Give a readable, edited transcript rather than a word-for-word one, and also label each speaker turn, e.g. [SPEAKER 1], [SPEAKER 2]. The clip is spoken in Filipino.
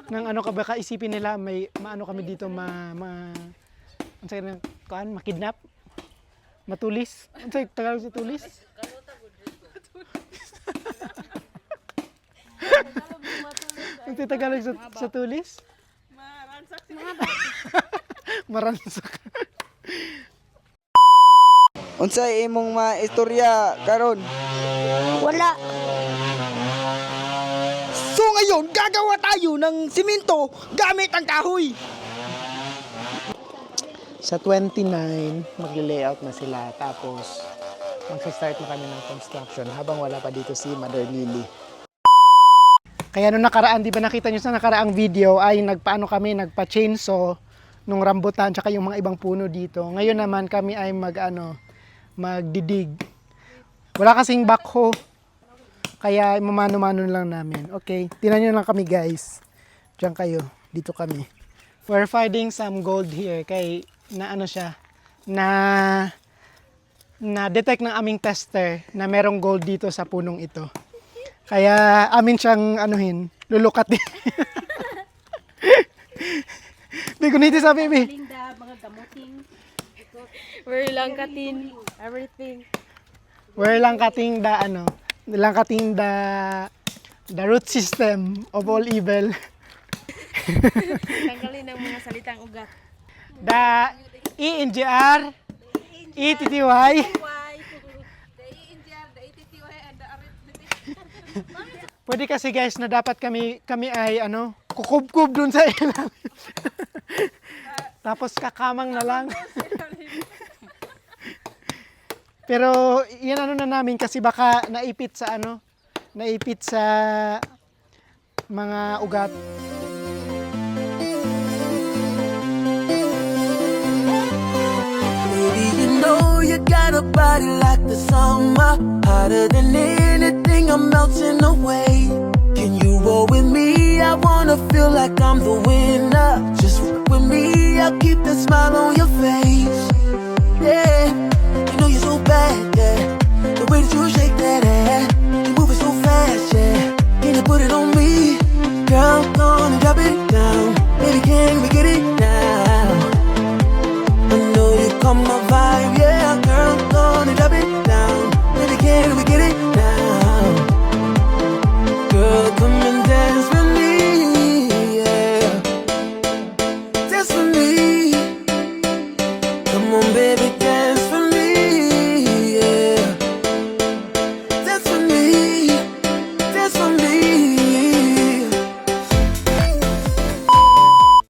[SPEAKER 1] ng ano ka baka isipin nila may maano kami dito ano sa makidnap, matulis. Ano sa Tagalog sa tulis? Ano sa Tagalog sa tulis? Maransak.
[SPEAKER 2] Unsay imong maistorya karon?
[SPEAKER 3] Wala.
[SPEAKER 2] So ngayon, gagawa tayo ng simento gamit ang kahoy.
[SPEAKER 1] Sa 29, magli-layout na sila. Tapos, mag-start na kami ng construction habang wala pa dito si Mother Lily. Kaya nung nakaraan, di ba nakita nyo sa nakaraang video, ay nagpa-chainsaw nung rambutan tsaka yung mga ibang puno dito. Ngayon naman kami ay magdidig. Wala kasing backhoe. Kaya mamano-mano lang namin. Okay, tinan nyo lang kami guys. Diyan kayo, dito kami. We're finding some gold here kay na detect ng aming tester na merong gold dito sa punong ito. Kaya amin siyang lulukatin. Di ko nito sabi, Bi.
[SPEAKER 3] Linda, mga gamuting.
[SPEAKER 4] We're lang katin. Everything.
[SPEAKER 1] We're lang kating the root system of all evil.
[SPEAKER 4] Tanggalin ang mga salitang ugat.
[SPEAKER 1] The ENGR, ETTY. Pwede kasi guys na dapat kami ay kukub-kub dun sa ilalim. Tapos kakamang na lang. Pero yan na namin kasi baka naipit sa mga ugat.
[SPEAKER 5] Baby, you know you got a body like the summer, hotter than anything, I'm melting away. Can you roll with me? I wanna feel like I'm the winner. Just roll with me, I'll keep the smile on your face. Yeah.